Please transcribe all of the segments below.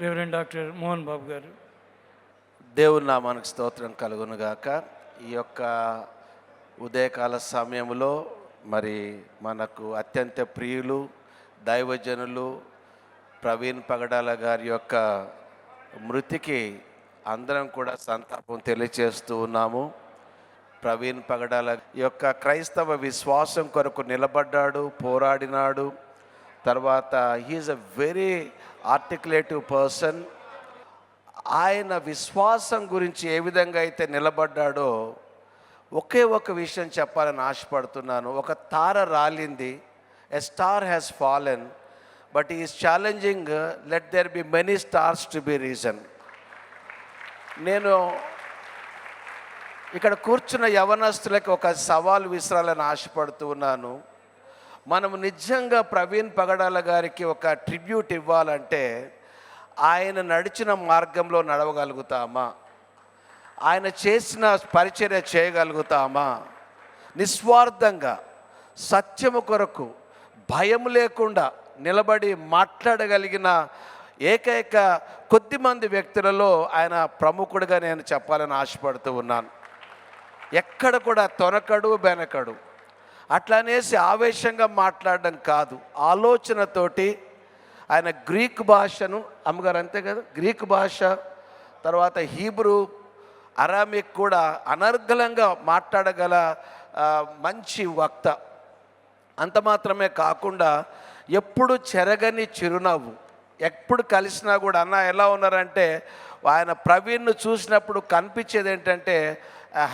Reverend doctor Mohan Babu గారు. దేవుని నామానికి స్తోత్రం కలుగునుగాక. ఈ యొక్క ఉదయకాల సమయంలో మరి మనకు అత్యంత ప్రియులు దైవజనులు ప్రవీణ్ పగడాల గారి యొక్క మృతికి అందరం కూడా సంతాపం తెలియచేస్తూ ఉన్నాము. ప్రవీణ్ పగడాల యొక్క క్రైస్తవ విశ్వాసం కొరకు నిలబడ్డాడు, పోరాడినాడు. తర్వాత హీఈస్ అ వెరీ ఆర్టికులేటివ్ పర్సన్. ఆయన విశ్వాసం గురించి ఏ విధంగా అయితే నిలబడ్డాడో ఒకే ఒక విషయం చెప్పాలని ఆశపడుతున్నాను. ఒక తార రాలింది, a star has fallen, but is challenging let there be many stars to be reason. నేను ఇక్కడ కూర్చున్న యవనస్తులకు ఒక సవాల్ విసరాలని ఆశపడుతూ ఉన్నాను. మనం నిజంగా ప్రవీణ్ పగడాల గారికి ఒక ట్రిబ్యూట్ ఇవ్వాలంటే ఆయన నడిచిన మార్గంలో నడవగలుగుతామా? ఆయన చేసిన పరిచర్య చేయగలుగుతామా? నిస్వార్థంగా సత్యము కొరకు భయం లేకుండా నిలబడి మాట్లాడగలిగిన ఏకైక కొద్దిమంది వ్యక్తులలో ఆయన ప్రముఖుడిగా నేను చెప్పాలని ఆశపడుతూ ఉన్నాను. ఎక్కడ కూడా తొనకడు బెనకడు. అట్లనేసి ఆవేశంగా మాట్లాడడం కాదు, ఆలోచనతోటి ఆయన గ్రీక్ భాషను, అమ్మగారు అంతే కదా, గ్రీక్ భాష తర్వాత హీబ్రూ అరామిక్ కూడా అనర్గళంగా మాట్లాడగల మంచి వక్త. అంత మాత్రమే కాకుండా ఎప్పుడు చెరగని చిరునవ్వు. ఎప్పుడు కలిసినా కూడా అన్న ఎలా ఉన్నారంటే ఆయన ప్రవీణ్ను చూసినప్పుడు కనిపించేది ఏంటంటే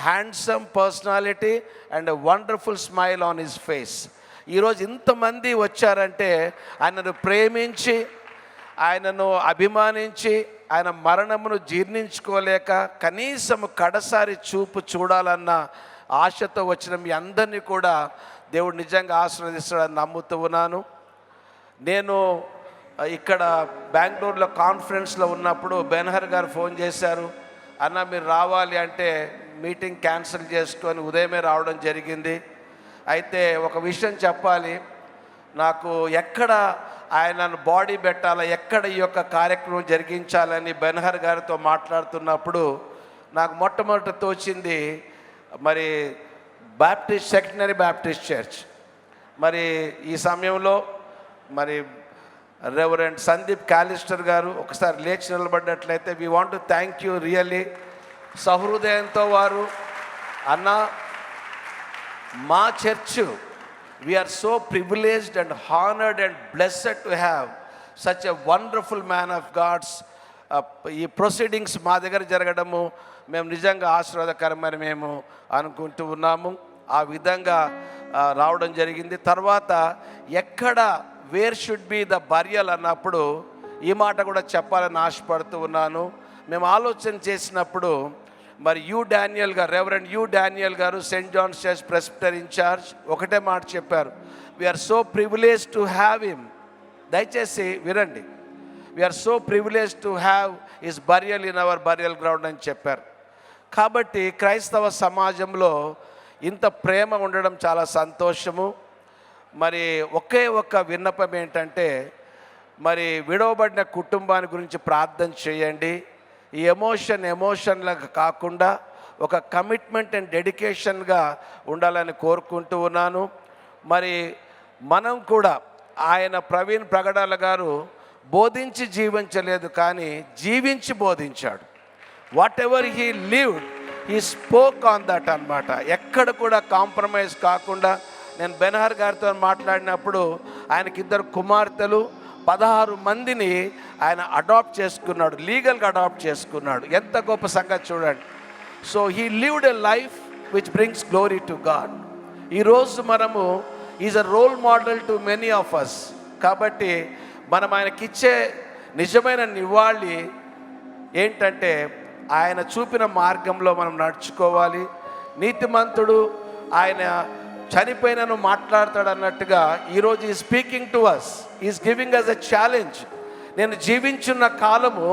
handsome personality and wonderful smile on his face. ఈరోజు ఇంతమంది వచ్చారంటే ఆయనను ప్రేమించి, ఆయనను అభిమానించి, ఆయన మరణమును జీర్ణించుకోలేక కనీసం కడసారి చూపు చూడాలన్న ఆశతో వచ్చిన మీ అందరినీ కూడా దేవుడు నిజంగా ఆశీర్వదిస్తాడని నమ్ముతూ ఉన్నాను. నేను ఇక్కడ బెంగళూరులో కాన్ఫరెన్స్లో ఉన్నప్పుడు బెన్హర్ గారు ఫోన్ చేశారు, అన్న మీరు రావాలి అంటే మీటింగ్ క్యాన్సిల్ చేసుకొని ఉదయమే రావడం జరిగింది. అయితే ఒక విషయం చెప్పాలి, నాకు ఎక్కడ ఆయనను బాడీ పెట్టాలా, ఎక్కడ ఈ యొక్క కార్యక్రమం జరిగించాలని బెన్హర్ గారితో మాట్లాడుతున్నప్పుడు నాకు మొట్టమొదట తోచింది మరి బాప్టిస్ట్ సెకండరీ బాప్టిస్ట్ చర్చ్. మరి ఈ సమయంలో మరి రెవరెండ్ సందీప్ కాలిస్టర్ గారు ఒకసారి లేచి నిలబడ్డట్లయితే we want to thank you really. సహృదయంతో వారు అన్న మా church we are so privileged and honoured and blessed to have such a wonderful man of God's. ఈ ప్రొసీడింగ్స్ మా దగ్గర జరగడము మేము నిజంగా ఆశీర్వాదకరమని మేము అనుకుంటూ ఉన్నాము. ఆ విధంగా రావడం జరిగింది. తర్వాత ఎక్కడ wear should be the burial అన్నప్పుడు ఈ మాట కూడా చెప్పాలని ఆశపడుతూ ఉన్నాను. మేము ఆలోచన చేసినప్పుడు మరి డానియల్ గారు, రెవరెండ్ డానియల్ గారు saint John's church presbyter in charge ఒకటే మాట చెప్పారు, we're so privilege to have him. దయచేసి వినండి, we're so privilege to have his burial in our burial ground అని చెప్పారు. కాబట్టి క్రైస్తవ సమాజంలో ఇంత ప్రేమ ఉండడం చాలా సంతోషము. మరి ఒకే ఒక్క విన్నపం ఏంటంటే మరి విడవబడిన కుటుంబాన్ని గురించి ప్రార్థన చేయండి. ఈ ఎమోషన్లకు కాకుండా ఒక కమిట్మెంట్ అండ్ డెడికేషన్గా ఉండాలని కోరుకుంటూ ఉన్నాను. మరి మనం కూడా ఆయన ప్రవీణ్ పగడాల గారు బోధించి జీవించలేదు, కానీ జీవించి బోధించాడు. What ever he lived he spoke on that అన్నమాట. ఎక్కడ కూడా కాంప్రమైజ్ కాకుండా. నేను బెన్హర్ గారితో మాట్లాడినప్పుడు ఆయనకి 2 కుమార్తెలు, 16 మందిని ఆయన అడాప్ట్ చేసుకున్నాడు, లీగల్గా అడాప్ట్ చేసుకున్నాడు. ఎంత గొప్ప సంగతి చూడండి. So he lived a life which brings glory to God. ఈరోజు మనము is a role model to many of us. కాబట్టి మనం ఆయనకిచ్చే నిజమైన నివాళి ఏంటంటే ఆయన చూపిన మార్గంలో మనం నడుచుకోవాలి. నీతిమంతుడు ఆయన చనిపోయినను మాట్లాడతాడు అన్నట్టుగా ఈరోజు ఈ speaking to us, is giving us a challenge. నేను జీవించున్న కాలము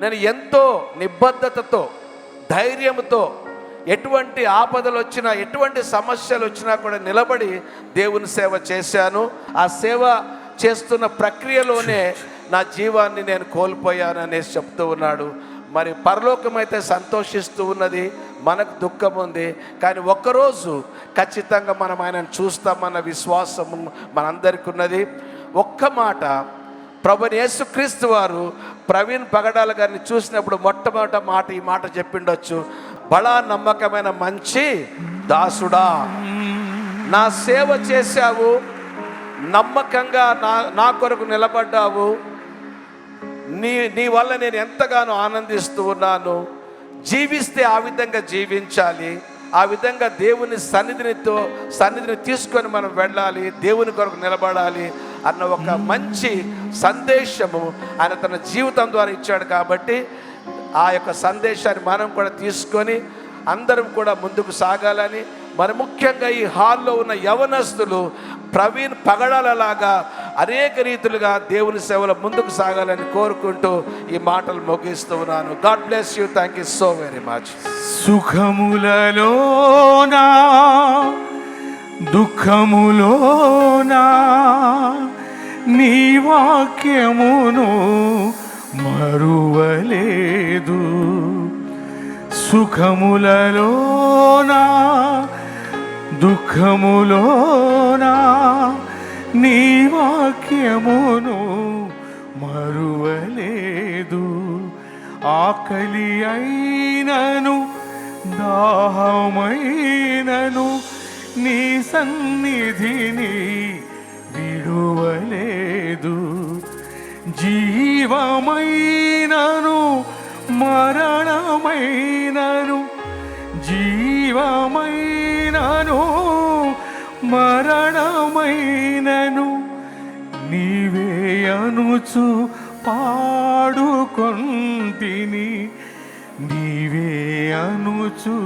నేను ఎంతో నిబద్ధతతో, ధైర్యంతో, ఎటువంటి ఆపదలు వచ్చినా, ఎటువంటి సమస్యలు వచ్చినా కూడా నిలబడి దేవుని సేవ చేశాను. ఆ సేవ చేస్తున్న ప్రక్రియలోనే నా జీవాన్ని నేను కోల్పోయాను అనేసి చెప్తూ ఉన్నాడు. మరి పరలోకం అయితే సంతోషిస్తూ ఉన్నది, మనకు దుఃఖం ఉంది. కానీ ఒక్కరోజు ఖచ్చితంగా మనం ఆయనను చూస్తామన్న విశ్వాసము మనందరికీ ఉన్నది. ఒక్క మాట, ప్రభువైన యేసుక్రీస్తు వారు ప్రవీణ్ పగడాల గారిని చూసినప్పుడు మొట్టమొదట మాట ఈ మాట చెప్పిండొచ్చు, బడా నమ్మకమైన మంచి దాసుడా, నా సేవ చేశావు, నమ్మకంగా నా కొరకు నిలబడ్డావు, నీ వల్ల నేను ఎంతగానో ఆనందిస్తూ ఉన్నాను. జీవిస్తే ఆ విధంగా జీవించాలి, ఆ విధంగా దేవుని సన్నిధిని తీసుకొని మనం వెళ్ళాలి, దేవుని కొరకు నిలబడాలి అన్న ఒక మంచి సందేశము ఆయన తన జీవితం ద్వారా ఇచ్చాడు. కాబట్టి ఆ యొక్క సందేశాన్ని మనం కూడా తీసుకొని అందరం కూడా ముందుకు సాగాలని, మరి ముఖ్యంగా ఈ హాల్లో ఉన్న యవనస్తులు ప్రవీణ్ పగడాలలాగా అనేక రీతులుగా దేవుని సేవలో ముందుకు సాగాలని కోరుకుంటూ ఈ మాటలు ముగిస్తూ ఉన్నాను. God bless you. Thank you so very much. సుఖములలోనా దుఃఖములోనా నీ వాక్యమును మరువలేదు. సుఖములలోనా దుఃఖములోనా నీ వాక్యమును మరువలేదు. ఆకలి అయినను దాహమైనను నీ సన్నిధిని విడువలేదు. జీవమైనను మరణమైనను, జీవమైనను మరణమైనను నీవే అనుచు పాడుకొంటిని, నీవే అనుచు